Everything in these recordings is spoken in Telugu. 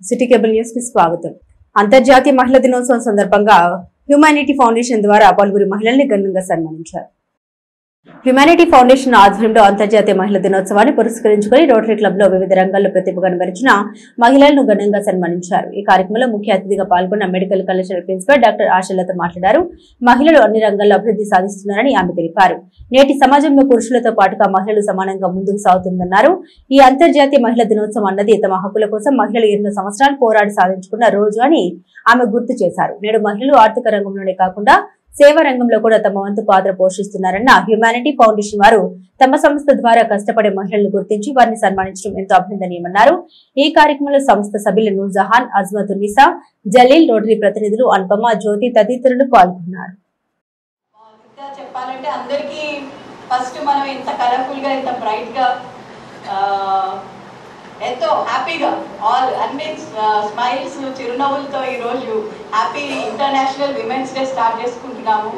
సిటీ కేబుల్ న్యూస్ కి స్వాగతం. అంతర్జాతీయ మహిళా దినోత్సవం సందర్భంగా హ్యుమానిటీ ఫౌండేషన్ ద్వారా పలువురు మహిళల్ని ఘనంగా సన్మానించారు. హ్యుమానిటీ ఫౌండేషన్ ఆధ్వర్యంలో అంతర్జాతీయ మహిళా దినోత్సవాన్ని పురస్కరించుకుని రోటరీ క్లబ్ లో వివిధ రంగాల్లో ప్రతిభ కనబరిచిన మహిళలను ఘనంగా సన్మానించారు. ఈ కార్యక్రమంలో ముఖ్య అతిథిగా పాల్గొన్న మెడికల్ కళాశాల ప్రిన్సిపల్ డాక్టర్ ఆశలత మాట్లాడారు. మహిళలు అన్ని రంగాల్లో అభివృద్ధి సాధిస్తున్నారని ఆమె తెలిపారు. నేటి సమాజంలో పురుషులతో పాటుగా మహిళలు సమానంగా ముందుకు సాగుతుందన్నారు. ఈ అంతర్జాతీయ మహిళా దినోత్సవం అన్నది తమ హక్కుల కోసం మహిళలు ఎన్నో సంవత్సరాలు పోరాడి సాధించుకున్న రోజు అని ఆమె గుర్తు చేశారు. నేడు మహిళలు ఆర్థిక రంగంలోనే కాకుండా సేవా రంగంలో కూడా తమ వంతు పాత్ర పోషిస్తున్నారన్న హ్యుమానిటీ ఫౌండేషన్ వారు తమ సంస్థ ద్వారా కష్టపడే మహిళలను గుర్తించి వారిని సన్మానించడం ఎంతో అభినందనీయమన్నారు. ఈ కార్యక్రమంలో సంస్థ సభ్యులు నూర్జహాన్, అజ్మతున్నిసా, జలీల్, రోటరీ ప్రతినిధులు అనుపమ, జ్యోతి తదితరులు పాల్గొన్నారు. చెప్పాలంటే అందరికీ ఫస్ట్ మనం ఇంత కలర్ఫుల్ గా ఇంత బ్రైట్ గా ఎంతో హ్యాపీగా అన్ని స్మైల్స్ చిరునవ్వులతో ఈరోజు happy international women's day start చేసుకుంటున్నాము.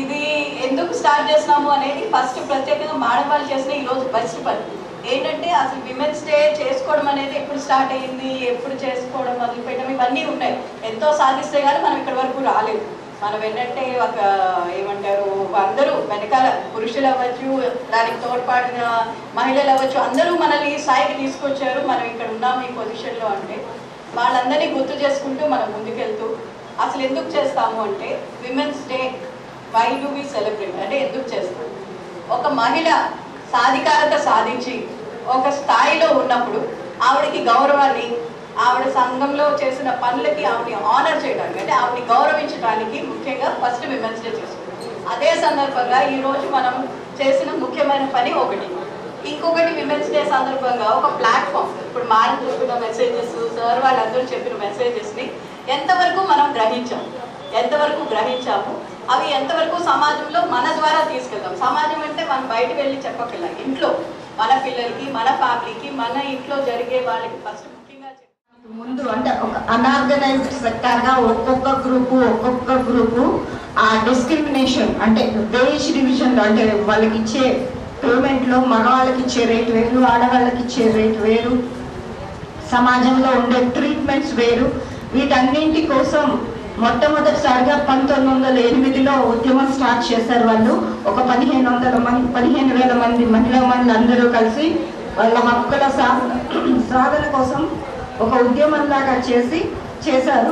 ఇది ఎందుకు స్టార్ట్ చేస్తున్నాము అనేది ఫస్ట్ ప్రత్యేకంగా మాడవాళ్ళు చేసిన ఈరోజు బెస్ట్ పని ఏంటంటే అసలు విమెన్స్ డే చేసుకోవడం అనేది ఎప్పుడు స్టార్ట్ అయ్యింది, ఎప్పుడు చేసుకోవడం మొదలు పెట్టడం ఇవన్నీ ఉన్నాయి. ఎంతో సాధిస్తే కానీ మనం ఇక్కడి వరకు రాలేదు. మనం ఏంటంటే ఒక ఏమంటారు అందరూ వెనకాల పురుషులు అవ్వచ్చు, దానికి తోడ్పాడిన మహిళలు అవ్వచ్చు, అందరూ మనల్ని ఈ స్థాయికి తీసుకొచ్చారు. మనం ఇక్కడ ఉన్నాము ఈ పొజిషన్లో అంటే వాళ్ళందరినీ గుర్తు చేసుకుంటూ మనం ముందుకెళ్తూ అసలు ఎందుకు చేస్తాము అంటే women's day why do we celebrate అంటే ఎందుకు చేస్తాం? ఒక మహిళ సాధికారత సాధించి ఒక స్థాయిలో ఉన్నప్పుడు ఆవిడకి గౌరవాన్ని, ఆవిడ సంఘంలో చేసిన పనులకి ఆవిడని ఆనర్ చేయడానికి అంటే ఆవిడని గౌరవించడానికి ముఖ్యంగా ఫస్ట్ విమెన్స్ డే చేసుకుంటాం. అదే సందర్భంగా ఈరోజు మనం చేసిన ముఖ్యమైన పని ఒకటి. ఇంకొకటి విమెన్స్ డే సందర్భంగా ఒక ప్లాట్ఫామ్, ఇప్పుడు మారి చెప్పిన మెసేజెస్, సార్ వాళ్ళందరూ చెప్పిన మెసేజెస్ని ఎంతవరకు మనం గ్రహించాము, అవి ఎంతవరకు సమాజంలో మన ద్వారా తీసుకెళ్తాం. సమాజం అంటే మనం బయటకు వెళ్ళి చెప్పగలం, ఇంట్లో మన పిల్లలకి, మన ఫ్యామిలీకి, మన ఇంట్లో జరిగే వాళ్ళకి ఫస్ట్ ముందు అంటే ఒక అన్ఆర్గనైజ్డ్ సెక్టార్ గా ఒక్కొక్క గ్రూపు ఆ డిస్క్రిమినేషన్ అంటే వేజ్ డివిజన్ లో అంటే వాళ్ళకి ఇచ్చే పేమెంట్ లో మగవాళ్ళకి ఇచ్చే రేట్ వేరు, ఆడవాళ్ళకి ఇచ్చే రేట్ వేరు, సమాజంలో ఉండే ట్రీట్మెంట్స్ వేరు. వీటన్నింటి కోసం మొట్టమొదటిసారిగా 1908లో ఉద్యమం స్టార్ట్ చేశారు. వాళ్ళు ఒక 15,000 మంది మహిళా అందరూ కలిసి వాళ్ళ హక్కుల సాధన కోసం ఒక ఉద్యమంలాగా చేశారు.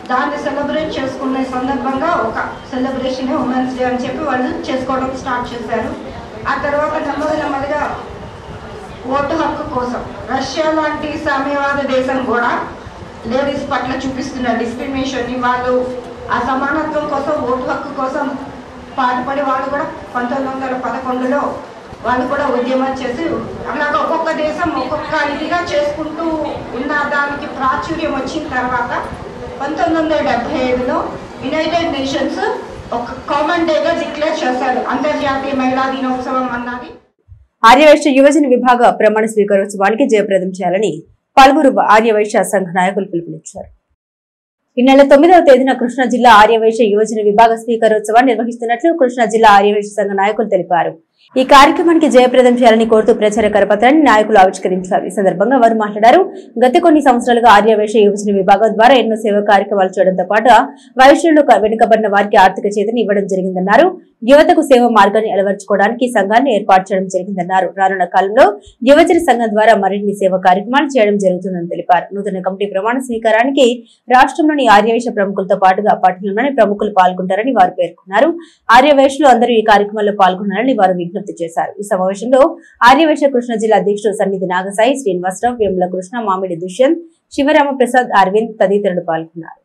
దాన్ని సెలబ్రేట్ చేసుకునే సందర్భంగా ఒక సెలబ్రేషన్ ఉమెన్స్ డే అని చెప్పి వాళ్ళు చేసుకోవడం స్టార్ట్ చేశారు. ఆ తర్వాత నెమ్మదిగా ఓటు హక్కు కోసం రష్యా లాంటి సామ్యవాద దేశం కూడా లేడీస్ పట్ల చూపిస్తున్న డిస్క్రిమినేషన్ ని వాళ్ళు ఆ సమానత్వం కోసం, ఓటు హక్కు కోసం పాటుపడి వాళ్ళు కూడా 1911లో వాళ్ళు కూడా ఉద్యమం చేసి అలాగా ఒక్కొక్క దేశం ఒక్కొక్క ఇదిగా చేసుకుంటూ ఉన్న దానికి ప్రాచుర్యం వచ్చిన తర్వాత 1975లో యునైటెడ్ నేషన్స్ ఒక కామన్ డేగా డిక్లేర్ చేశారు అంతర్జాతీయ మహిళా దినోత్సవం అన్నది. ఆర్యవైశ్య యువజన విభాగ ప్రమాణ స్వీకారోత్సవానికి జయప్రదం చేయాలని పలువురు ఆర్యవైశ్య సంఘ నాయకులు పిలుపునిచ్చారు. ఈ నెల 9వ తేదీన కృష్ణా జిల్లా ఆర్యవైశ్య యువజన విభాగ స్వీకారోత్సవాన్ని నిర్వహిస్తున్నట్లు కృష్ణా జిల్లా ఆర్యవైశ్య సంఘ నాయకులు తెలిపారు. ఈ కార్యక్రమానికి జయప్రదం చేయాలని కోరుతూ ప్రచార కరపత్రాన్ని నాయకులు ఆవిష్కరించారు. ఈ సందర్భంగా వారు మాట్లాడారు. గత కొన్ని సంవత్సరాలుగా ఆర్యవైశ్య యువజన విభాగం ద్వారా ఎన్నో సేవా కార్యక్రమాలు చేయడంతో పాటు వైశ్యులు వెనుకబడిన వారికి ఆర్థిక చేతిని ఇవ్వడం జరిగిందన్నారు. యువతకు సేవ మార్గాన్ని అలవర్చుకోవడానికి సంఘాన్ని ఏర్పాటు చేయడం జరిగిందన్నారు. రానున్న కాలంలో యువజన సంఘం ద్వారా మరిన్ని సేవా కార్యక్రమాలు చేయడం జరుగుతుందని తెలిపారు. నూతన కమిటీ ప్రమాణ స్వీకారానికి రాష్ట్రంలోని ఆర్యవైశ్య ప్రముఖులతో పాటుగా పట్టణంలోని ప్రముఖులు పాల్గొంటారని వారు పేర్కొన్నారు. ఆర్యవైశ్యులు అందరూ ఈ కార్యక్రమంలో పాల్గొన్నారని వారు విజ్ఞప్తి చేశారు. ఈ సమావేశంలో ఆర్యవైశ్య కృష్ణా జిల్లా అధ్యక్షుడు సన్నిధి నాగసాయి, శ్రీనివాసరావు, వేముల కృష్ణ, మామిడి దుష్యంత్, శివరామప్రసాద్, అరవింద్ తదితరులు పాల్గొన్నారు.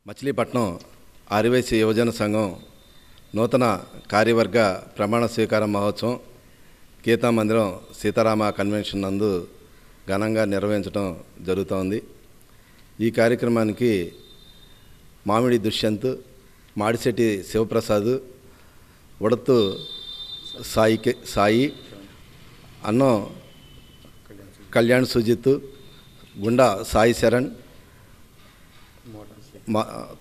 మచిలీపట్నం ఆర్యవైశ్య యువజన సంఘం నూతన కార్యవర్గ ప్రమాణ స్వీకార మహోత్సవం గీతా మందిరం సీతారామ కన్వెన్షన్ నందు ఘనంగా నిర్వహించడం జరుగుతోంది. ఈ కార్యక్రమానికి మామిడి దుష్యంత్, మాడిశెట్టి శివప్రసాద్, ఉడత్తు సాయి, అన్నం కళ్యాణ్ సుజిత్, గుండా సాయి శరణ్,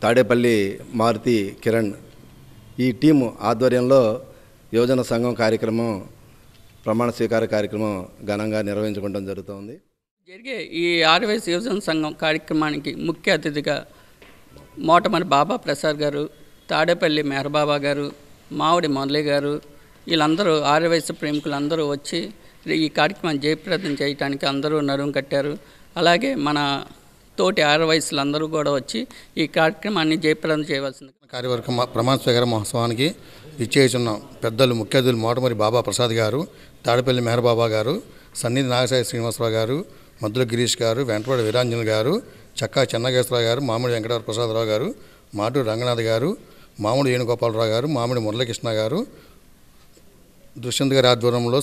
తాడేపల్లి మారుతి కిరణ్ ఈ టీము ఆధ్వర్యంలో యువజన సంఘం కార్యక్రమం ప్రమాణ స్వీకార కార్యక్రమం ఘనంగా నిర్వహించుకోవడం జరుగుతోంది. జరిగే ఈ ఆర్యవైశ్య యువజన సంఘం కార్యక్రమానికి ముఖ్య అతిథిగా మోటమరి బాబా ప్రసాద్ గారు, తాడేపల్లి మెహర్బాబా గారు, మామిడి మురళి గారు, వీళ్ళందరూ ఆర్యవైశ్య ప్రేమికులందరూ వచ్చి ఈ కార్యక్రమాన్ని జయప్రదం చేయడానికి అందరూ నడుం కట్టారు. అలాగే మన తోటి ఆర్యవైశ్యులందరూ కూడా వచ్చి ఈ కార్యక్రమాన్ని జయప్రదం చేయవలసింది. కార్యవర్గ ప్రమాణ స్వీకార మహోత్సవానికి ఇచ్చేసిన పెద్దలు ముఖ్య అతిథులు మోటమరి బాబా ప్రసాద్ గారు, తాడేపల్లి మెహర్బాబా గారు, సన్నిధి నాగసాయి శ్రీనివాసరావు గారు, మద్దుల గిరీష్ గారు, వెంటవాడి వీరాంజన్ గారు, చక్కా చెన్నగేశ్వరరావు గారు, మామిడి వెంకటవర ప్రసాదరావు గారు, మాటూరు రంగనాథ్ గారు, మామిడి వేణుగోపాలరావు గారు, మామిడి మురళీకృష్ణ గారు, దుష్యంత్ గారి ఆధ్వర్యంలో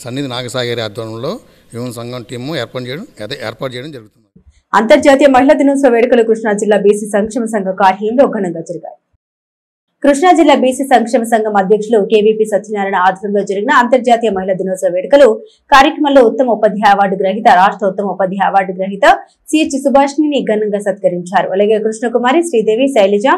సన్నిధి నాగసాయి గారి ఆధ్వర్యంలో యువన సంఘం టీము ఏర్పాటు చేయడం జరుగుతుంది. అంతర్జాతీయ మహిళా దినోత్సవ వేడుకలు కృష్ణా జిల్లా బీసీ సంక్షేమ సంఘ కార్యాలయంలో ఘనంగా జరిగాయి. కృష్ణా జిల్లా బీసీ సంక్షేమ సంఘం అధ్యక్షులు కేవీపీ సత్యనారాయణ ఆధ్వర్యంలో జరిగిన అంతర్జాతీయ మహిళా దినోత్సవ వేడుకలు కార్యక్రమంలో ఉత్తమ ఉపాధ్యాయ అవార్డు గ్రహీత, రాష్ట్ర ఉత్తమ ఉపాధ్యాయ అవార్డు గ్రహీత సిహెచ్ సుభాష్ని ఘనంగా సత్కరించారు. అలాగే కృష్ణకుమారి, శ్రీదేవి, శైలజ,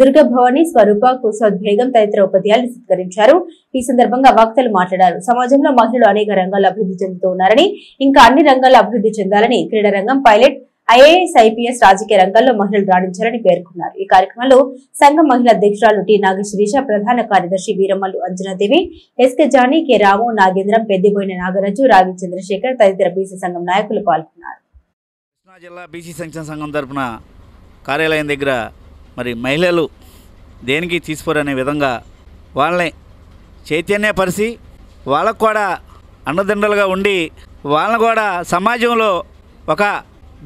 దుర్గభవాని, స్వరూప, కుసోద్ బేగం తదితర ఉపాధ్యాయులు సత్కరించారు. ఈ సందర్భంగా వక్తలు మాట్లాడారు. సమాజంలో మహిళలు అనేక రంగాల్లో అభివృద్ధి చెందుతూ ఉన్నారని, ఇంకా అన్ని రంగాల్లో అభివృద్ధి చెందాలని, క్రీడా రంగం, పైలట్, ఐఏఎస్, ఐపీఎస్, రాజకీయ రంగాల్లో మహిళలు రాణించాలని పేర్కొన్నారు. ఈ కార్యక్రమంలో సంఘం మహిళా అధ్యక్షురాలు టి నాగశిరీష, ప్రధాన కార్యదర్శి వీరమ్మలు అంజనాదేవి, ఎస్కే జానీ, కె రాము, నాగేంద్రం, పెద్దిబోయిన నాగరాజు, రావి చంద్రశేఖర్ తదితర బీసీ సంఘం నాయకులు పాల్గొన్నారు. కృష్ణా జిల్లా బీసీ సంక్షేమ సంఘం తరఫున కార్యాలయం దగ్గర మరి మహిళలు దేనికి తీసుకోరనే విధంగా వాళ్ళని చైతన్యపరిచి వాళ్ళకు కూడా అండదండలుగా ఉండి వాళ్ళని కూడా సమాజంలో ఒక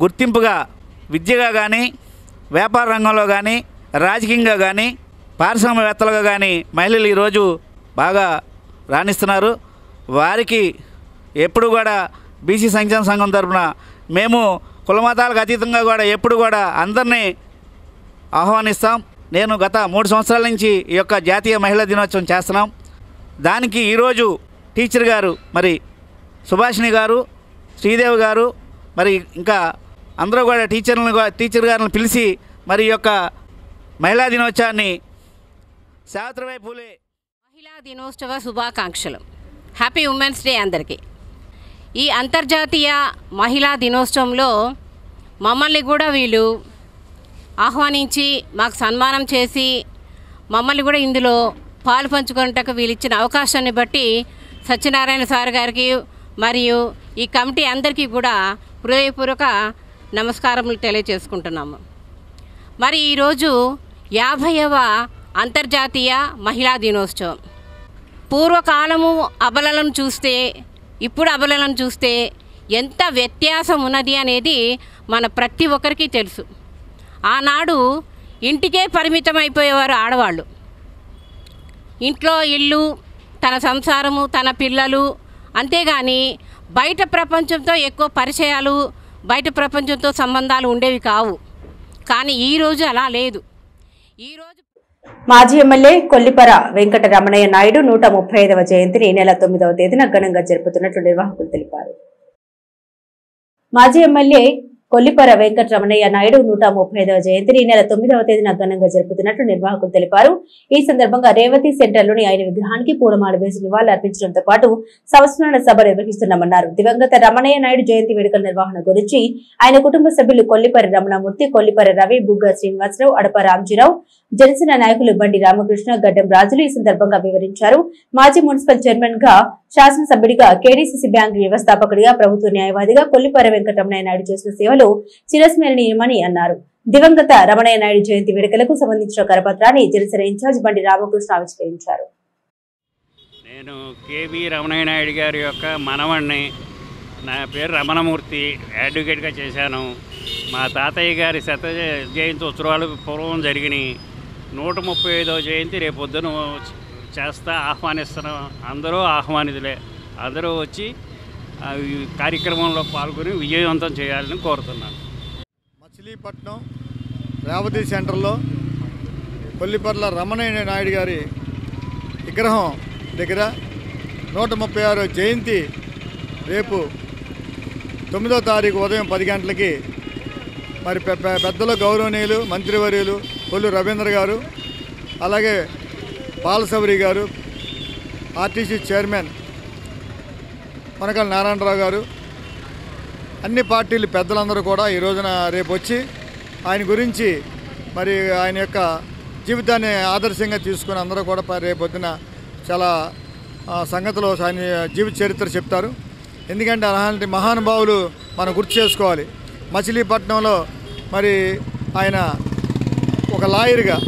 గుర్తింపుగా విద్యగా కానీ, వ్యాపార రంగంలో కానీ, రాజకీయంగా కానీ, పారిశ్రామికవేత్తలుగా కానీ మహిళలు ఈరోజు బాగా రాణిస్తున్నారు. వారికి ఎప్పుడు కూడా బీసీ సంక్షేమ సంఘం తరఫున మేము కులమతాలకు అతీతంగా కూడా ఎప్పుడు కూడా అందరినీ ఆహ్వానిస్తాం. నేను గత 3 సంవత్సరాల నుంచి ఈ యొక్క జాతీయ మహిళా దినోత్సవం చేస్తున్నాం. దానికి ఈరోజు టీచర్ గారు మరి సుభాషిణి గారు, శ్రీదేవి గారు, మరి ఇంకా అందరూ కూడా టీచర్ గారిని పిలిచి మరి ఈ యొక్క మహిళా దినోత్సవాన్ని సావిత్రిబాయి పూలే మహిళా దినోత్సవ శుభాకాంక్షలు. హ్యాపీ ఉమెన్స్ డే అందరికీ. ఈ అంతర్జాతీయ మహిళా దినోత్సవంలో మమ్మల్ని కూడా వీళ్ళు ఆహ్వానించి మాకు సన్మానం చేసి మమ్మల్ని కూడా ఇందులో పాలు పంచుకున్నట్టుకు వీళ్ళు ఇచ్చిన అవకాశాన్ని బట్టి సత్యనారాయణ సార్ గారికి మరియు ఈ కమిటీ అందరికీ కూడా హృదయపూర్వక నమస్కారములు తెలియజేసుకుంటున్నాము. మరి ఈరోజు 50వ అంతర్జాతీయ మహిళా దినోత్సవం. పూర్వకాలము అబలలను చూస్తే ఇప్పుడు అబలలను చూస్తే ఎంత వ్యత్యాసం ఉన్నది అనేది మన ప్రతి ఒక్కరికి తెలుసు. ఆనాడు ఇంటికే పరిమితం అయిపోయేవారు ఆడవాళ్ళు. ఇంట్లో ఇల్లు, తన సంసారము, తన పిల్లలు, అంతేగాని బయట ప్రపంచంతో ఎక్కువ పరిచయాలు, బయట ప్రపంచంతో సంబంధాలు ఉండేవి కావు. కానీ ఈరోజు అలా లేదు. ఈరోజు మాజీ ఎమ్మెల్యే కొల్లిపర వెంకట రమణయ్య నాయుడు 135వ జయంతిని ఈ నెల 9వ తేదీన ఘనంగా జరుపుతున్నట్లు నిర్వాహకులు తెలిపారు. మాజీ ఎమ్మెల్యే కొల్లిపర వెంకట రమణయ్య నాయుడు 135వ జయంతిని ఈ నెల 9వ తేదీన ఘనంగా జరుపుతున్నట్లు నిర్వాహకులు తెలిపారు. ఈ సందర్భంగా రేవతి సెంటర్లోని ఆయన విగ్రహానికి పూలమాల వేసి నివాళులు అర్పించడంతో పాటు సంస్మరణ సభ నిర్వహిస్తున్నామన్నారు. దివంగత రమణయ్య నాయుడు జయంతి వేడుకల నిర్వహణ గురించి ఆయన కుటుంబ సభ్యులు కొల్లిపరి రమణమూర్తి, కొల్లిపరి రవి, బుగ్గ శ్రీనివాసరావు, అడప రామజీరావు, జనసేన నాయకులు బండి రామకృష్ణ, గడ్డం రాజులు ఈ సందర్భంగా వివరించారు. మాజీ మున్సిపల్ చైర్మన్ గా, శాసనసభ్యుడిగా, కేడీసీసీ బ్యాంకు వ్యవస్థాపకుడిగా, ప్రభుత్వ న్యాయవాదిగా కొల్లిపరి వెంకటరమణయ్య నాయుడు చేసిన సేవలు చిరస్మరణీయమని అన్నారు. దివంగత రమణయ్య నాయుడు జయంతి వేడుకలకు సంబంధించిన కరపత్రాన్ని జనసేన ఇన్ఛార్జ్ బండి రామకృష్ణ ఆవిష్కరించారు. నేను కేవీ రమణయ్య నాయుడు గారి యొక్క మనవణ్ణి. నా పేరు రమణమూర్తి. అడ్వకేట్గా చేశాను. మా తాతయ్య గారి జయంతి ఉత్సవాలు పూర్వం జరిగినాయి. 135వ జయంతి రేపొద్దున చేస్తా ఆహ్వానిస్తున్నాం. అందరూ ఆహ్వానితులే. అందరూ వచ్చి ఈ కార్యక్రమంలో పాల్గొని విజయవంతం చేయాలని కోరుతున్నాను. మచిలీపట్నం రేవతి సెంటర్లో కొల్లిపర్ల రమణయ్య నాయుడు గారి విగ్రహం దగ్గర 136వ జయంతి రేపు 9వ తారీఖు ఉదయం 10 గంటలకి మరి పెద్దలు గౌరవనీయులు మంత్రివర్యులు కొల్లు రవీంద్ర గారు, అలాగే బాలసౌరి గారు, ఆర్టీసీ చైర్మన్ కొనకల నారాయణరావు గారు, అన్ని పార్టీలు పెద్దలందరూ కూడా ఈ రోజున రేపు వచ్చి ఆయన గురించి మరి ఆయన యొక్క జీవితాన్ని ఆదర్శంగా తీసుకుని అందరూ కూడా రేపొద్దున చాలా సంగతిలో ఆయన జీవిత చరిత్ర చెప్తారు. ఎందుకంటే అలాంటి మహానుభావులు మనం గుర్తు చేసుకోవాలి. మచిలీపట్నంలో మరి ఆయన ఒక లాయర్గా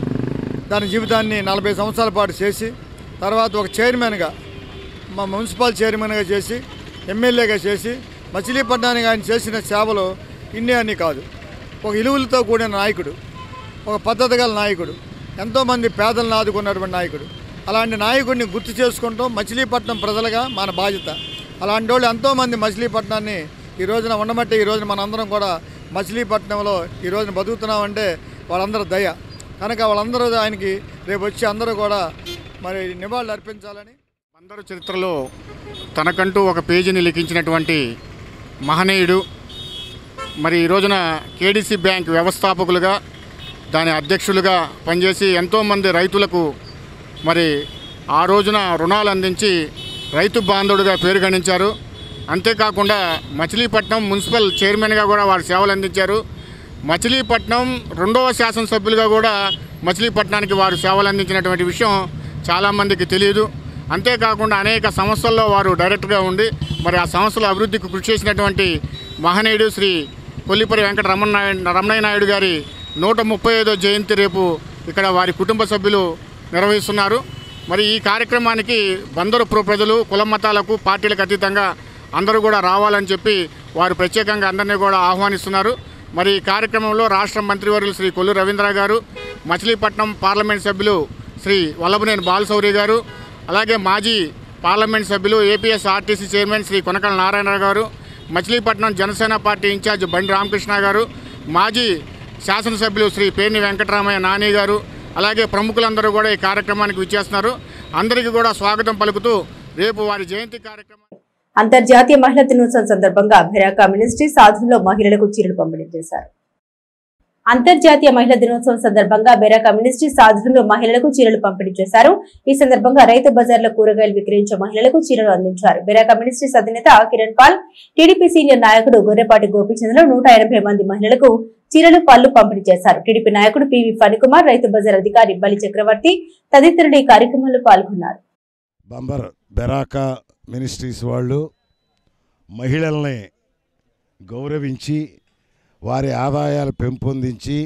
దాని జీవితాన్ని 40 సంవత్సరాల పాటు చేసి తర్వాత ఒక చైర్మన్గా మున్సిపల్ చైర్మన్గా చేసి ఎమ్మెల్యేగా చేసి మచిలీపట్నానికి ఆయన చేసిన సేవలు ఇన్ని అన్నీ కాదు. ఒక విలువలతో కూడిన నాయకుడు, ఒక పద్ధతి గల నాయకుడు, ఎంతోమంది పేదలను ఆదుకున్నటువంటి నాయకుడు. అలాంటి నాయకుడిని గుర్తు చేసుకుంటూ మచిలీపట్నం ప్రజలుగా మన బాధ్యత. అలాంటి వాళ్ళు ఎంతోమంది మచిలీపట్నాన్ని ఈ రోజున ఉండబట్టి ఈ రోజున మనందరం కూడా మచిలీపట్నంలో ఈ రోజున బతుకుతున్నామంటే వాళ్ళందరూ దయ కనుక వాళ్ళందరూ ఆయనకి రేపు వచ్చి అందరూ కూడా మరి నివాళులు అర్పించాలని. అందరూ చరిత్రలో తనకంటూ ఒక పేజీని లిఖించినటువంటి మహనీయుడు. మరి ఈ రోజున కేడీసీ బ్యాంక్ వ్యవస్థాపకులుగా దాని అధ్యక్షులుగా పనిచేసి ఎంతోమంది రైతులకు మరి ఆ రోజున రుణాలు అందించి రైతు బాంధవుడిగా పేరు గణించారు. అంతేకాకుండా మచిలీపట్నం మున్సిపల్ చైర్మన్గా కూడా వారు సేవలు అందించారు. మచిలీపట్నం 2వ శాసనసభ్యులుగా కూడా మచిలీపట్నానికి వారు సేవలు అందించినటువంటి విషయం చాలామందికి తెలియదు. అంతేకాకుండా అనేక సంస్థల్లో వారు డైరెక్టర్గా ఉండి మరి ఆ సంస్థల అభివృద్ధికి కృషి చేసినటువంటి మహనీయుడు శ్రీ కొల్లిపరి వెంకట రమణయ్య నాయుడు గారి 135వ జయంతి రేపు ఇక్కడ వారి కుటుంబ సభ్యులు నిర్వహిస్తున్నారు. మరి ఈ కార్యక్రమానికి బందరు ప్రజలు కుల మతాలకు పార్టీలకు అతీతంగా అందరూ కూడా రావాలని చెప్పి వారు ప్రత్యేకంగా అందరినీ కూడా ఆహ్వానిస్తున్నారు. మరి ఈ కార్యక్రమంలో రాష్ట్ర మంత్రివర్యులు శ్రీ కొల్లు రవీంద్ర గారు, మచిలీపట్నం పార్లమెంట్ సభ్యులు శ్రీ వల్లభనేని బాలశౌరి గారు, అలాగే మాజీ పార్లమెంట్ సభ్యులు APS RTC chairman Shri Konakala Narayana గారు, మచిలీపట్నం జనసేన పార్టీ ఇన్ఛార్జ్ బండి రామకృష్ణ గారు, మాజీ శాసనసభ్యులు శ్రీ పేర్ని వెంకటరామయ్య నాని గారు, అలాగే ప్రముఖులందరూ కూడా ఈ కార్యక్రమానికి విచ్చేస్తున్నారు. అందరికీ కూడా స్వాగతం పలుకుతూ రేపు వారి జయంతి కార్యక్రమం. అంతర్జాతీయ మహిళా దినోత్సవం సందర్భంగా బెరాకా మినిస్ట్రీస్ ఆధ్వర్యంలో మహిళలకు చీరలు పంపిణీ చేశారు. అంతర్జాతీయ మహిళా దినోత్సవం సందర్భంగా బెరాకా మినిస్ట్రీస్ ఆధ్వర్యంలో మహిళలకు చీరలు పంపిణీ చేశారు. ఈ సందర్భంగా రైతు బజార్లో కూరగాయలు విక్రయించే మహిళలకు చీరలు అందించారు. బెరాకా మినిస్ట్రీస్ అధినేత కిరణ్ పాల్, టీడీపీ సీనియర్ నాయకుడు గొర్రెపాటి గోపీచంద్రలో 180 మంది మహిళలకు చీరలు పళ్లు పంపిణీ చేశారు. టీడీపీ నాయకుడు పివి ఫణికుమార్, రైతు బజార్ అధికారి బలి చక్రవర్తి తదితరులు ఈ కార్యక్రమంలో పాల్గొన్నారు. బంబర్ బెరాకా మినిస్ట్రీస్ వాళ్ళు మహిళల్ని గౌరవించి వారి ఆదాయాలు పెంపొందించి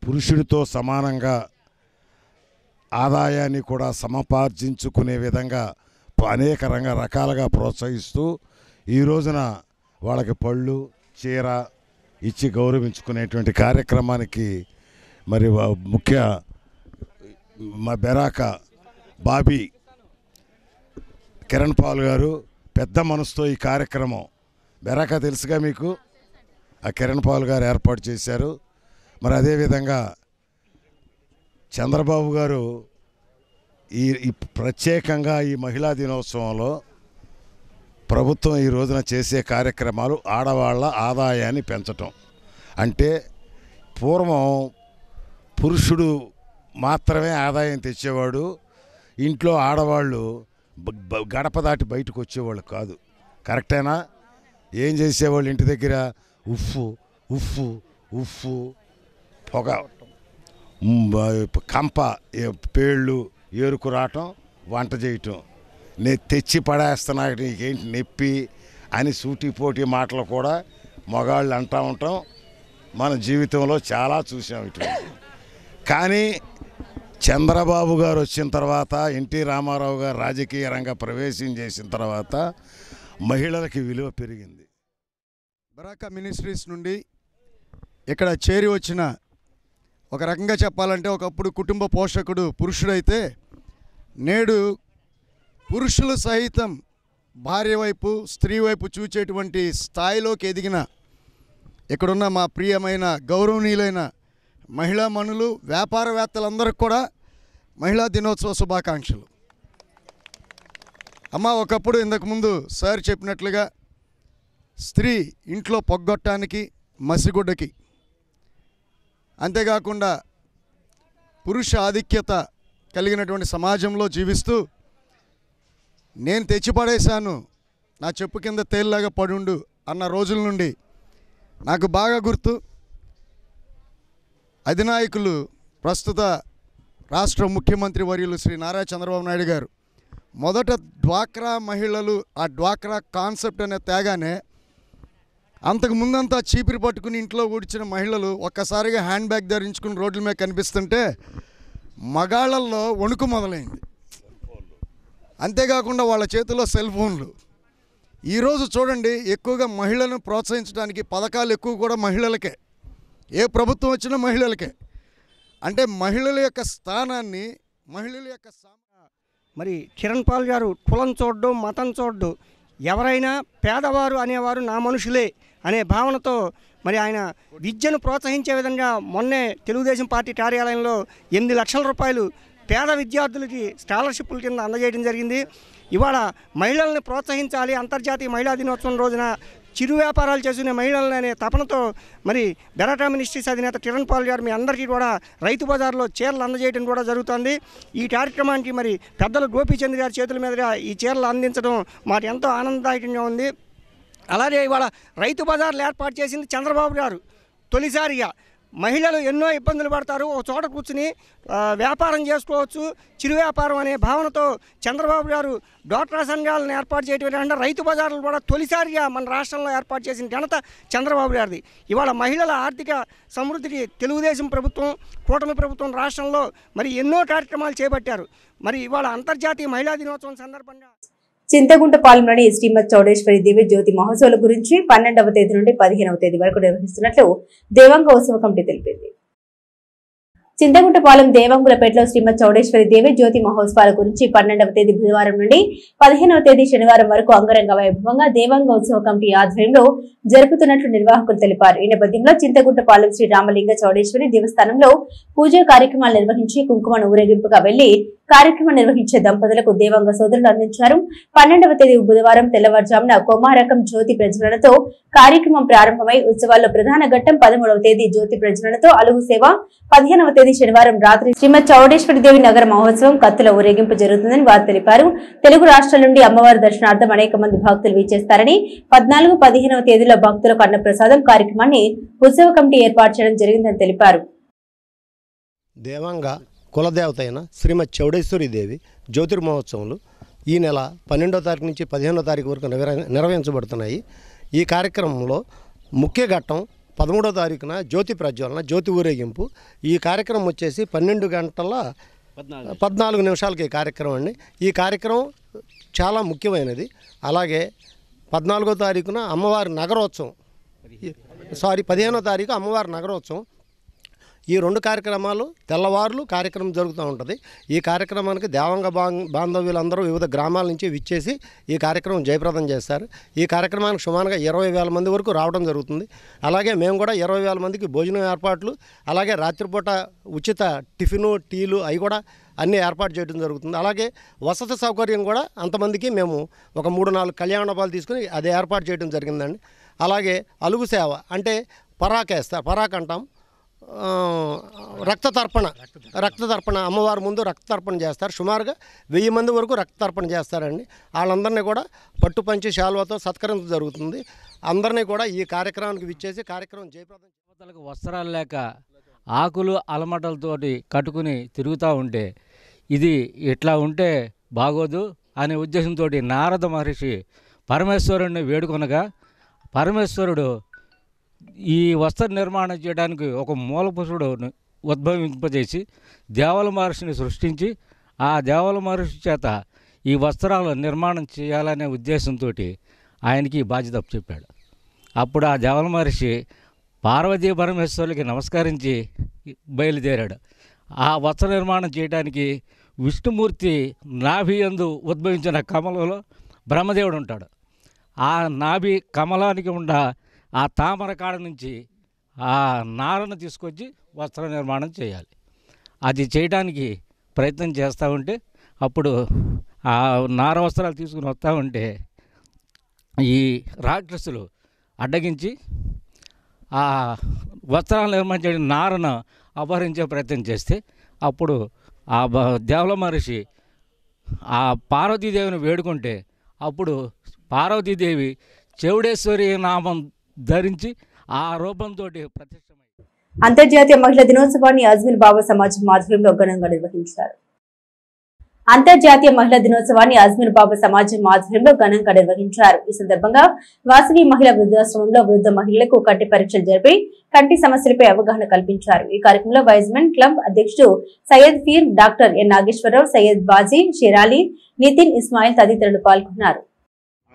పురుషుడితో సమానంగా ఆదాయాన్ని కూడా సమపార్జించుకునే విధంగా అనేక రకాలుగా ప్రోత్సహిస్తూ ఈ రోజున వాళ్ళకి పళ్ళు చీర ఇచ్చి గౌరవించుకునేటువంటి కార్యక్రమానికి మరి ముఖ్య మా బెరాకా బాబీ కిరణ్ పాల్ గారు పెద్ద మనసుతో ఈ కార్యక్రమం బెరాకా తెలుసుగా మీకు, ఆ కిరణ్ పాల్ గారు ఏర్పాటు చేశారు. మరి అదేవిధంగా చంద్రబాబు గారు ఈ ప్రత్యేకంగా ఈ మహిళా దినోత్సవంలో ప్రభుత్వం ఈ రోజున చేసే కార్యక్రమాలు ఆడవాళ్ళ ఆదాయాన్ని పెంచటం. అంటే పూర్వం పురుషుడు మాత్రమే ఆదాయం తెచ్చేవాడు, ఇంట్లో ఆడవాళ్ళు గడప దాటి బయటకు వచ్చేవాళ్ళు కాదు. కరెక్టేనా? ఏం చేసేవాళ్ళు ఇంటి దగ్గర ఉఫ్ఫు ఉఫ్ఫు ఉఫ్ఫు పొగ కంప పేళ్ళు ఏరుకు రావటం, వంట చేయటం, తెచ్చి పడేస్తున్నా నీకేంటి నొప్పి అని సూటిపోటీ మాటలు కూడా మగాళ్ళు అంటూ ఉంటాం. మన జీవితంలో చాలా చూసాం ఇటువంటి. కానీ చంద్రబాబు గారు వచ్చిన తర్వాత, ఎన్టీ రామారావు గారు రాజకీయ రంగ ప్రవేశం చేసిన తర్వాత మహిళలకి విలువ పెరిగింది. బెరాకా మినిస్ట్రీస్ నుండి ఇక్కడ చేరి వచ్చిన, ఒక రకంగా చెప్పాలంటే ఒకప్పుడు కుటుంబ పోషకుడు పురుషుడైతే నేడు పురుషులు సహితం భార్య వైపు స్త్రీ వైపు చూచేటువంటి స్థాయిలోకి ఎదిగిన ఇక్కడున్న మా ప్రియమైన గౌరవనీయులైన మహిళా మనులు వ్యాపారవేత్తలందరికీ కూడా మహిళా దినోత్సవ శుభాకాంక్షలు. అమ్మ, ఒకప్పుడు ఇంతకుముందు సార్ చెప్పినట్లుగా స్త్రీ ఇంట్లో పొగ్గొట్టడానికి మసిగుడ్డకి, అంతేకాకుండా పురుష ఆధిక్యత కలిగినటువంటి సమాజంలో జీవిస్తూ నేను తెచ్చిపడేశాను, నా చెప్పు కింద తేలిలాగా పడుండు అన్న రోజుల నుండి నాకు బాగా గుర్తు, అధినాయకులు ప్రస్తుత రాష్ట్ర ముఖ్యమంత్రి వర్యులు శ్రీ నారా చంద్రబాబు నాయుడు గారు మొదట డ్వాక్రా మహిళలు, ఆ డ్వాక్రా కాన్సెప్ట్ అనే తేగానే అంతకు ముందంతా చీపిరి పట్టుకుని ఇంట్లో ఊడ్చిన మహిళలు ఒక్కసారిగా హ్యాండ్ బ్యాగ్ ధరించుకుని రోడ్ల మీద కనిపిస్తుంటే మగాళ్ళల్లో వణుకు మొదలైంది. అంతేకాకుండా వాళ్ళ చేతిలో సెల్ ఫోన్లు. ఈరోజు చూడండి, ఎక్కువగా మహిళలను ప్రోత్సహించడానికి పథకాలు ఎక్కువ కూడా మహిళలకే, ఏ ప్రభుత్వం వచ్చినా మహిళలకే. అంటే మహిళల యొక్క స్థానాన్ని, మహిళల యొక్క మరి కిరణ్ పాల్ గారు కులం చూడడం, మతం చూడడం, ఎవరైనా పేదవారు అనేవారు నా మనుషులే అనే భావనతో మరి ఆయన విద్యను ప్రోత్సహించే విధంగా మొన్నే తెలుగుదేశం పార్టీ కార్యాలయంలో 8 లక్షల రూపాయలు పేద విద్యార్థులకి స్కాలర్షిప్ల కింద అందజేయడం జరిగింది. ఇవాళ మహిళల్ని ప్రోత్సహించాలి, అంతర్జాతీయ మహిళా దినోత్సవం రోజున చిరు వ్యాపారాలు చేసుకునే మహిళలను అనే తపనతో మరి బెరాటా మినిస్ట్రీస్ అధినేత కిరణ్ పాల్ గారు మీ అందరికీ కూడా రైతు బజార్లో చీరలు అందజేయడం కూడా జరుగుతుంది. ఈ కార్యక్రమానికి మరి పెద్దలు గోపీచంద్ గారి చేతుల మీదుగా ఈ చీరలు అందించడం మాకు ఎంతో ఆనందదాయకంగా ఉంది. అలాగే ఇవాళ రైతు బజార్లు ఏర్పాటు చేసింది చంద్రబాబు గారు. తొలిసారిగా మహిళలు ఎన్నో ఇబ్బందులు పడతారు, ఒక చోట కూర్చుని వ్యాపారం చేసుకోవచ్చు, చిరు వ్యాపారం అనే భావనతో చంద్రబాబు గారు డ్వాక్రా సంఘాలను ఏర్పాటు చేయడం అంటే రైతు బజార్లు కూడా తొలిసారిగా మన రాష్ట్రంలో ఏర్పాటు చేసిన ఘనత చంద్రబాబు గారిది. ఇవాళ మహిళల ఆర్థిక సమృద్ధికి తెలుగుదేశం ప్రభుత్వం, కూటమి ప్రభుత్వం రాష్ట్రంలో మరి ఎన్నో కార్యక్రమాలు చేపట్టారు. మరి ఇవాళ అంతర్జాతీయ మహిళా దినోత్సవం సందర్భంగా చింతగుంటపాలెంలోని శ్రీమద్ చౌడేశ్వరి దివ్య జ్యోతి మహోత్సవాల గురించి 12వ తేదీ నుండి 15వ తేదీ వరకు నిర్వహిస్తున్నట్లు దేవాంగ ఉత్సవ కమిటీ తెలిపింది. చింతగుంటపాలెం దేవంగులపేటలో శ్రీమద్ చౌడేశ్వరి దేవి జ్యోతి మహోత్సవాల గురించి 12వ తేదీ బుధవారం నుండి 15వ తేదీ శనివారం వరకు అంగరంగ వైభవంగా దేవాంగ ఉత్సవ కమిటీ ఆధ్వర్యంలో జరుపుతున్నట్లు నిర్వాహకులు తెలిపారు. ఈ నేపథ్యంలో చింతగుంటపాలెం శ్రీ రామలింగ చౌడేశ్వరి దేవస్థానంలో పూజా కార్యక్రమాలు నిర్వహించి కుంకుమను ఊరేగింపుగా వెళ్లి కార్యక్రమం నిర్వహించే దంపతులకు దేవాంగ సోదరులు అందించారు. 12వ తేదీ బుధవారం తెల్లవారుజామున కోమారకం జ్యోతి ప్రజ్వలనతో కార్యక్రమం ప్రారంభమై ఉత్సవాల్లో ప్రధాన ఘట్టం 13వ తేదీ జ్యోతి ప్రజ్వలనతో అలుగు సేవ, 15వ తేదీ శనివారం రాత్రి శ్రీమద్ చౌడేశ్వరి దేవి నగర మహోత్సవం కత్తుల ఊరేగింపు జరుగుతుందని వారు తెలిపారు. తెలుగు రాష్ట్రాల నుండి అమ్మవారి దర్శనార్థం అనేక మంది భక్తులు వీచేస్తారని 14, 15వ తేదీలో భక్తులకు అన్నప్రసాదం కార్యక్రమాన్ని ఉత్సవ కమిటీ ఏర్పాటు చేయడం జరిగిందని తెలిపారు. దేవాంగ కులదేవత అయిన శ్రీమద్ చౌడేశ్వరి దేవి జ్యోతిర్మహోత్సవాలు ఈ నెల 12వ తారీఖు నుంచి 15వ తారీఖు వరకు నిర్వహించబడుతున్నాయి. ఈ కార్యక్రమంలో ముఖ్య ఘట్టం 13వ తారీఖున జ్యోతి ప్రజ్వలన, జ్యోతి ఊరేగింపు. ఈ కార్యక్రమం వచ్చేసి 12 గంటల 14 నిమిషాలకి ఈ కార్యక్రమం అండి. ఈ కార్యక్రమం చాలా ముఖ్యమైనది. అలాగే 14వ తారీఖున అమ్మవారి నగరోత్సవం, 15వ తారీఖు అమ్మవారి నగరోత్సవం. ఈ 2 కార్యక్రమాలు తెల్లవారులు కార్యక్రమం జరుగుతూ ఉంటుంది. ఈ కార్యక్రమానికి దేవాంగ బాంధవ్యులందరూ వివిధ గ్రామాల నుంచి విచ్చేసి ఈ కార్యక్రమం జయప్రదం చేస్తారు. ఈ కార్యక్రమానికి సుమారుగా 20,000 మంది వరకు రావడం జరుగుతుంది. అలాగే మేము కూడా 20,000 మందికి భోజనం ఏర్పాట్లు, అలాగే రాత్రిపూట ఉచిత టిఫిను, టీలు అవి కూడా అన్నీ ఏర్పాటు చేయడం జరుగుతుంది. అలాగే వసతి సౌకర్యం కూడా అంతమందికి మేము ఒక 3-4 కళ్యాణ మండపాలు తీసుకుని అది ఏర్పాటు చేయడం జరిగిందండి. అలాగే అలుగు సేవ అంటే పరాకేస్తారు, పరాక్ అంటాం, రక్త తర్పణ అమ్మవారి ముందు రక్త తర్పణ చేస్తారు. సుమారుగా 1000 మంది వరకు రక్త తర్పణ చేస్తారండి. వాళ్ళందరినీ కూడా పట్టు పంచి శాల్వాతో సత్కరించడం జరుగుతుంది. అందరినీ కూడా ఈ కార్యక్రమానికి విచ్చేసి కార్యక్రమం జయప్రదం. వస్త్రాలు లేక ఆకులు అలమటలతోటి కట్టుకుని తిరుగుతూ ఉంటే ఇది ఇట్లా ఉంటే బాగోదు అనే ఉద్దేశంతో నారద మహర్షి పరమేశ్వరుడిని వేడుకొనగా పరమేశ్వరుడు ఈ వస్త్ర నిర్మాణం చేయడానికి ఒక మూల పురుషుడు ఉద్భవింపజేసి దేవల మహర్షిని సృష్టించి ఆ దేవల మహర్షి చేత ఈ వస్త్రాలు నిర్మాణం చేయాలనే ఉద్దేశంతో ఆయనకి బాధ్యత చెప్పాడు. అప్పుడు ఆ దేవల మహర్షి పార్వతీ పరమేశ్వరులకి నమస్కరించి బయలుదేరాడు. ఆ వస్త్ర నిర్మాణం చేయడానికి విష్ణుమూర్తి నాభి యందు ఉద్భవించిన కమలంలో బ్రహ్మదేవుడు ఉంటాడు. ఆ నాభి కమలానికి ఉండ ఆ తామర కాడ నుంచి ఆ నారను తీసుకొచ్చి వస్త్ర నిర్మాణం చేయాలి. అది చేయడానికి ప్రయత్నం చేస్తూ ఉంటే అప్పుడు ఆ నార వస్త్రాలు తీసుకుని వస్తూ ఉంటే ఈ రాక్షసులు అడ్డగించి ఆ వస్త్రాలు నిర్మాణం చేయడం నారను అపహరించే ప్రయత్నం చేస్తే అప్పుడు ఆ దేవల మహర్షి ఆ పార్వతీదేవిని వేడుకుంటే అప్పుడు పార్వతీదేవి చౌడేశ్వరి నామం ధరించి ఆ రూపంతో ప్రత్యక్షమై అంతర్జాతీయ మహిళా దినోత్సవాన్ని అజ్మీర్ బాబా సమాజం ఆధ్వర్యంలో ఘనంగా నిర్వహించారు. అంతర్జాతీయ మహిళా దినోత్సవాన్ని అజ్మీర్ బాబా సమాజం ఆధ్వర్యంలో ఘనంగా నిర్వహించారు. ఈ సందర్భంగా వాసవి మహిళా వృద్ధాశ్రమంలో వృద్ధ మహిళలకు కంటి పరీక్షలు జరిపి కంటి సమస్యలపై అవగాహన కల్పించారు. ఈ కార్యక్రమంలో వైజ్మెన్ క్లబ్ అధ్యక్షుడు సయ్యద్ ఫీర్, డాక్టర్ ఎన్ నాగేశ్వరరావు, సయ్యద్ బాజీ, షిరాలి, నితిన్ ఇస్మాయిల్ తదితరులు పాల్గొన్నారు.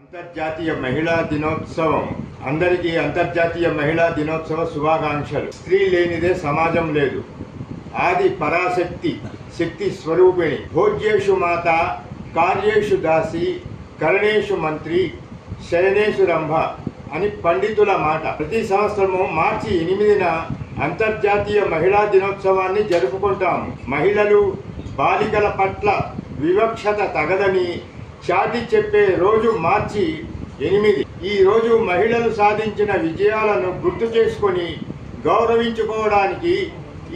అంతర్జాతీయ మహిళా దినోత్సవం అందరికీ అంతర్జాతీయ మహిళా దినోత్సవ శుభాకాంక్షలు. స్త్రీ లేనిదే సమాజం లేదు. ఆది పరాశక్తి శక్తి స్వరూపిణి. భోజ్యేషు మాత, కార్యేషు దాసి, కరణేషు మంత్రి, శయనేషు రంభ అని పండితుల మాట. ప్రతి సంవత్సరము మార్చి 8న అంతర్జాతీయ మహిళా దినోత్సవాన్ని జరుపుకుంటాము. మహిళలు బాలికల పట్ల వివక్షత తగదని చాటి చెప్పే రోజు మార్చి 8. ఈ రోజు మహిళలు సాధించిన విజయాలను గుర్తు చేసుకొని గౌరవించుకోవడానికి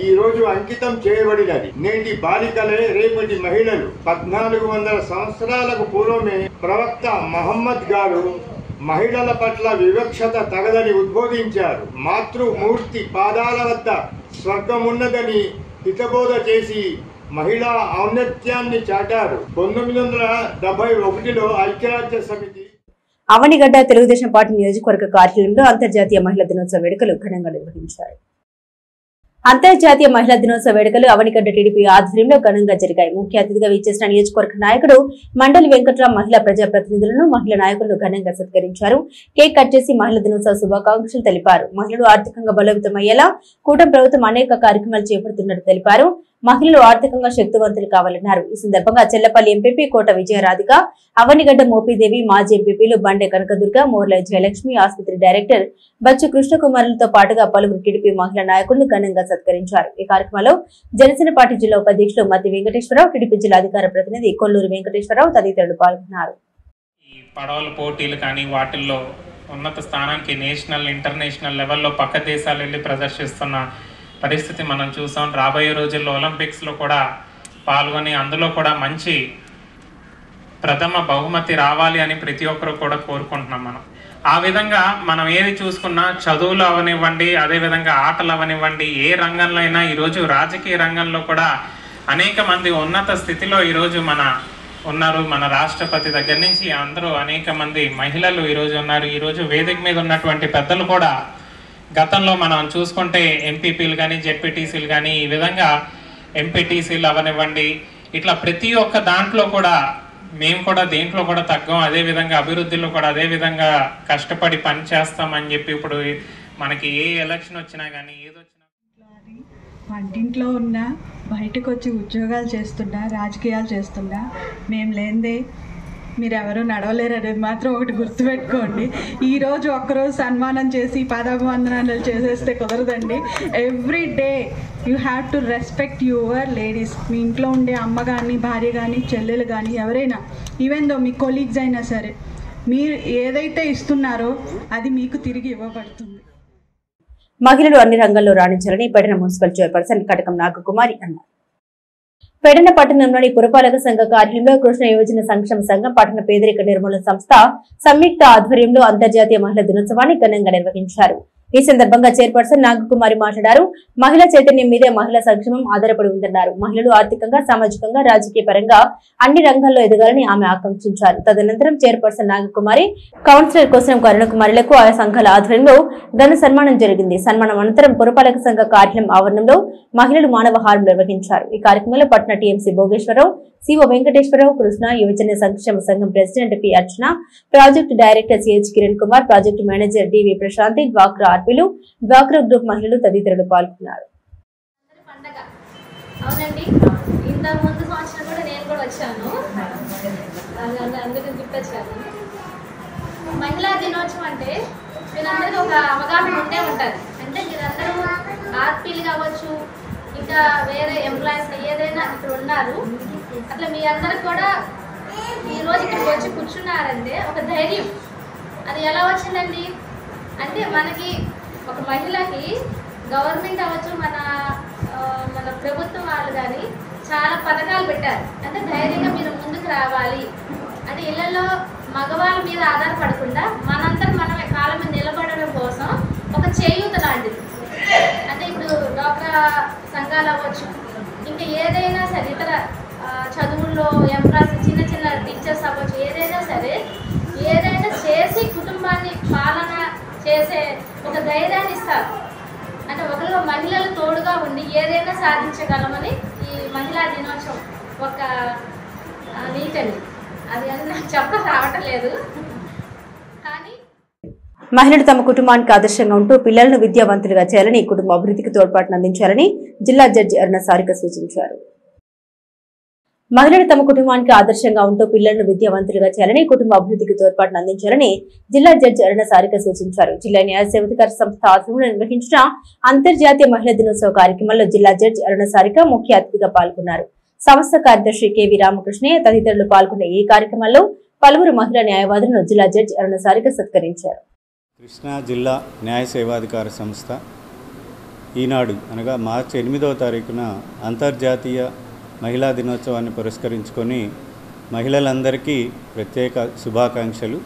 ఈ రోజు అంకితం చేయబడినది. నేటి బాలికలే రేపటి మహిళలు. 1400 సంవత్సరాలకు పూర్వమే ప్రవక్త మహమ్మద్ గారు మహిళల పట్ల వివక్షత తగదని ఉద్బోధించారు. మాతృమూర్తి పాదాల వద్ద స్వర్గమున్నదని హితబోధ చేసి మహిళా ఔన్నత్యాన్ని చాటారు. 1971లో ఐక్యరాజ్య సమితి అవనిగడ్డ తెలుగుదేశం పార్టీ నియోజకవర్గ కార్యాలయంలో అంతర్జాతీయ మహిళా దినోత్సవ వేడుకలు ఘనంగా నిర్వహించారు. అంతర్జాతీయ మహిళా దినోత్సవ వేడుకలు అవనిగడ్డ టీడీపీ ఆధ్వర్యంలో ఘనంగా జరిగాయి. ముఖ్య అతిథిగా విచ్చేసిన నియోజకవర్గ నాయకుడు మండలి వెంకట్రామ్ మహిళా ప్రజాప్రతినిధులను, మహిళా నాయకులను ఘనంగా సత్కరించారు. కేక్ కట్ చేసి మహిళా దినోత్సవ శుభాకాంక్షలు తెలిపారు. మహిళలు ఆర్థికంగా బలోపేతమయ్యేలా కూటమి ప్రభుత్వం అనేక కార్యక్రమాలు చేపడుతున్నట్టు తెలిపారు. మహిళలు ఆర్థికంగా శక్తివంతులు కావాలన్నారు. ఈ సందర్భంగా చెల్లపల్లి ఎంపీపీ కోట విజయరాధిక, అవనిగడ్డ మోపిదేవి, మాజీ ఎంపీపీలు బండే కనకదుర్గ, మోర్ల జయలక్ష్మి, ఆసుపత్రి డైరెక్టర్ బచ్చు కృష్ణకుమారులతో పాటుగా పలువురు టీడీపీ మహిళా నాయకులను ఘనంగా సత్కరించారు. ఈ కార్యక్రమంలో జనసేన పార్టీ జిల్లా ఉపాధ్యక్షులు మద్ది వెంకటేశ్వరరావు, టీడీపీ జిల్లా అధికార ప్రతినిధి కొల్లూరు వెంకటేశ్వరరావు తదితరులు పాల్గొన్నారు. పడవల పోటీలు కానీ వాటిల్లో ఉన్నత స్థానానికి నేషనల్, ఇంటర్నేషనల్ లెవెల్లో పక్క దేశాలు వెళ్ళి ప్రదర్శిస్తున్న పరిస్థితి మనం చూసాం. రాబోయే రోజుల్లో ఒలింపిక్స్లో కూడా పాల్గొని అందులో కూడా మంచి ప్రథమ బహుమతి రావాలి అని ప్రతి ఒక్కరు కూడా కోరుకుంటున్నాం. ఆ విధంగా మనం ఏది చూసుకున్నా చదువులు అవనివ్వండి, అదేవిధంగా ఆటలు అవనివ్వండి, ఏ రంగంలో అయినా ఈరోజు రాజకీయ రంగంలో కూడా అనేక మంది ఉన్నత స్థితిలో ఈరోజు ఉన్నారు. మన రాష్ట్రపతి దగ్గర నుంచి అందరూ అనేక మంది మహిళలు ఈరోజు ఉన్నారు. ఈరోజు వేదిక మీద ఉన్నటువంటి పెద్దలు కూడా గతంలో మనం చూసుకుంటే ఎంపీపీలు కానీ, జెడ్పీటీసీలు కానీ, ఈ విధంగా ఎంపీటీసీలు అవనివ్వండి, ఇట్లా ప్రతి ఒక్క దాంట్లో కూడా మేము కూడా దేంట్లో కూడా తగ్గం. అదేవిధంగా అభివృద్ధిలో కూడా అదేవిధంగా కష్టపడి పని చేస్తామని చెప్పి ఇప్పుడు మనకి ఏ ఎలక్షన్ వచ్చినా కానీ ఏదొచ్చినా వంటింట్లో ఉన్నా, బయటకు వచ్చి ఉద్యోగాలు చేస్తున్నా, రాజకీయాలు చేస్తున్నా మేము లేనిదే మీరెవరూ నడవలేరు అనేది మాత్రం ఒకటి గుర్తుపెట్టుకోండి. ఈరోజు ఒక్కరోజు సన్మానం చేసి పాదాభివందనాలు చేసేస్తే కుదరదండి. Every day you have to respect your ladies. మీ ఇంట్లో ఉండే అమ్మ కానీ, భార్య కానీ, చెల్లెలు కానీ, ఎవరైనా, ఈవెన్ దో మీ కొలీగ్స్ అయినా సరే, మీరు ఏదైతే ఇస్తున్నారో అది మీకు తిరిగి ఇవ్వబడుతుంది. మహిళలు అన్ని రంగాల్లో రాణించాలని పెడన మున్సిపల్ చైర్పర్సన్ కటకం నాగకుమారి అన్నారు. పెడన పట్టణంలోని పురపాలక సంఘ కార్యాలయంలో కృష్ణ యువజన సంక్షేమ సంఘం, పట్టణ పేదరిక నిర్మూలన సంస్థ సంయుక్త ఆధ్వర్యంలో అంతర్జాతీయ మహిళా దినోత్సవాన్ని ఘనంగా నిర్వహించారు. ఈ సందర్భంగా చైర్పర్సన్ నాగకుమారి మాట్లాడారు. మహిళా చైతన్యం మీదే మహిళా సంక్షేమం ఆధారపడి ఉందన్నారు. మహిళలు ఆర్థికంగా, సామాజికంగా, రాజకీయ పరంగా అన్ని రంగాల్లో ఎదగాలని ఆమె ఆకాంక్షించారు. తదనంతరం చైర్పర్సన్ నాగకుమారి, కౌన్సిలర్ కోసం కరుణకుమారులకు ఆయా సంఘాల ఆధ్వర్యంలో ఘన సన్మానం జరిగింది. సన్మానం అనంతరం పురపాలక సంఘ కార్యాలయం ఆవరణంలో మహిళలు మానవహారం నిర్వహించారు. ఈ కార్యక్రమంలో పట్టణ టీఎంసీ భోగేశ్వరరావు, సిఓ వెంకటేశ్వరరావు, కృష్ణ యువజన సంక్షేమ సంఘం president P Archana, project director CH Kiran Kumar, project manager DV Prashanti, డ్వాక్రా ఆర్పీలు, డ్వాక్రా గ్రూప్ మహిళలు తదితరులు పాల్గొన్నారు. అవునండి, ఇంత ముందు సంవత్సరం కూడా నేను కూడా వచ్చాను, అందుకని గుర్తొచ్చాను. మహిళా దినోత్సవం అంటే మీరందరికీ ఒక అవగాహన ఉండే ఉంటుంది. అంటే మీరందరూ ఆర్పీలు కావచ్చు, ఇంకా వేరే ఎంప్లాయీస్ ఏదైనా ఇక్కడ ఉన్నారు. అట్లా మీ అందరికి కూడా ఈరోజు ఇక్కడికి వచ్చి కూర్చున్నారంటే ఒక ధైర్యం. అది ఎలా వచ్చిందండి అంటే, మనకి ఒక మహిళకి గవర్నమెంట్ అవ్వచ్చు, మన ప్రభుత్వం వాళ్ళు కానీ చాలా పథకాలు పెట్టారు. అంటే ధైర్యంగా మీరు ముందుకు రావాలి అంటే, ఇళ్లలో మగవాళ్ళ మీద ఆధారపడకుండా మనందరం మనం కాళ్ళ మీద నిలబడడం కోసం ఒక చేయూత లాంటిది. అంటే ఇప్పుడు డ్వాక్రా సంఘాలు అవ్వచ్చు, ఇంకా ఏదైనా సరే ఇతర చదువుల్లో ఎంప్లాయీస్ చిన్న చిన్న టీచర్స్ అవ్వచ్చు, ఏదైనా సరే ఏదైనా చేసి కుటుంబాన్ని పాలన చేసే ఒక ధైర్యాన్ని ఇస్తారు. అంటే ఒకరిలో మహిళలు తోడుగా ఉండి ఏదైనా సాధించగలమని ఈ మహిళా దినోత్సవం ఒక నీతండి. అది అని నాకు చెప్ప రావట్లేదు. కానీ మహిళలు తమ కుటుంబానికి ఆదర్శంగా ఉంటూ పిల్లలను విద్యావంతులుగా చేయాలని, కుటుంబ అభివృద్ధికి తోడ్పాటును అందించాలని జిల్లా జడ్జి అరుణ సారిక సూచించారు. మహిళలు తమ కుటుంబానికి ఆదర్శంగా ఉంటూ పిల్లలను విద్యావంతులుగా చేయాలని, కుటుంబ అభివృద్ధికి తోడ్పాటును అందించాలని జిల్లా జడ్జి అరుణ సారిక సూచించారు. జిల్లా న్యాయ సేవాధికార సంస్థ ఆధ్వర్యంలో నిర్వహించిన అంతర్జాతీయ మహిళా దినోత్సవ కార్యక్రమంలో జిల్లా జడ్జి అరుణ సారిక ముఖ్య అతిథిగా పాల్గొన్నారు. సంస్థ కార్యదర్శి కెవి రామకృష్ణయ్య తదితరులు పాల్గొన్న ఈ కార్యక్రమంలో పలువురు మహిళా న్యాయవాదులను జిల్లా జడ్జి అరుణ సారిక సత్కరించారు. కృష్ణా జిల్లా న్యాయ సేవాధికార సంస్థ ఈనాడు అనగా మార్చి 8వ తారీఖున అంతర్జాతీయ మహిళా దినోత్సవాన్ని పురస్కరించుకొని మహిళలందరికీ ప్రత్యేక శుభాకాంక్షలు.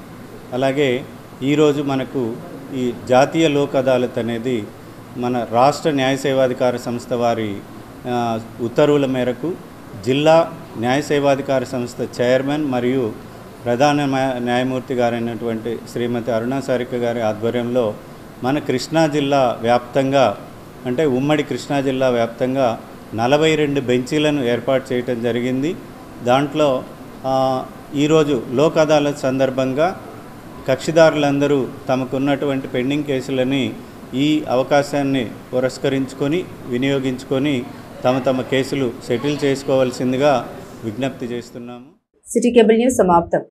అలాగే ఈరోజు మనకు ఈ జాతీయ లోక్ అదాలత్ అనేది మన రాష్ట్ర న్యాయ సేవాధికార సంస్థ వారి ఉత్తర్వుల మేరకు జిల్లా న్యాయ సేవాధికార సంస్థ చైర్మన్ మరియు ప్రధాన న్యాయమూర్తి గారైనటువంటి శ్రీమతి అరుణ సారిక గారి ఆధ్వర్యంలో మన కృష్ణా జిల్లా వ్యాప్తంగా, అంటే ఉమ్మడి కృష్ణా జిల్లా వ్యాప్తంగా 42 బెంచీలను ఏర్పాటు చేయడం జరిగింది. దాంట్లో ఈరోజు లోక్ అదాలత్ సందర్భంగా కక్షిదారులందరూ తమకున్నటువంటి పెండింగ్ కేసులని ఈ అవకాశాన్ని పురస్కరించుకొని వినియోగించుకొని తమ కేసులు సెటిల్ చేసుకోవాల్సిందిగా విజ్ఞప్తి చేస్తున్నాము. సిటీ కేబుల్ న్యూస్ సమాప్తం.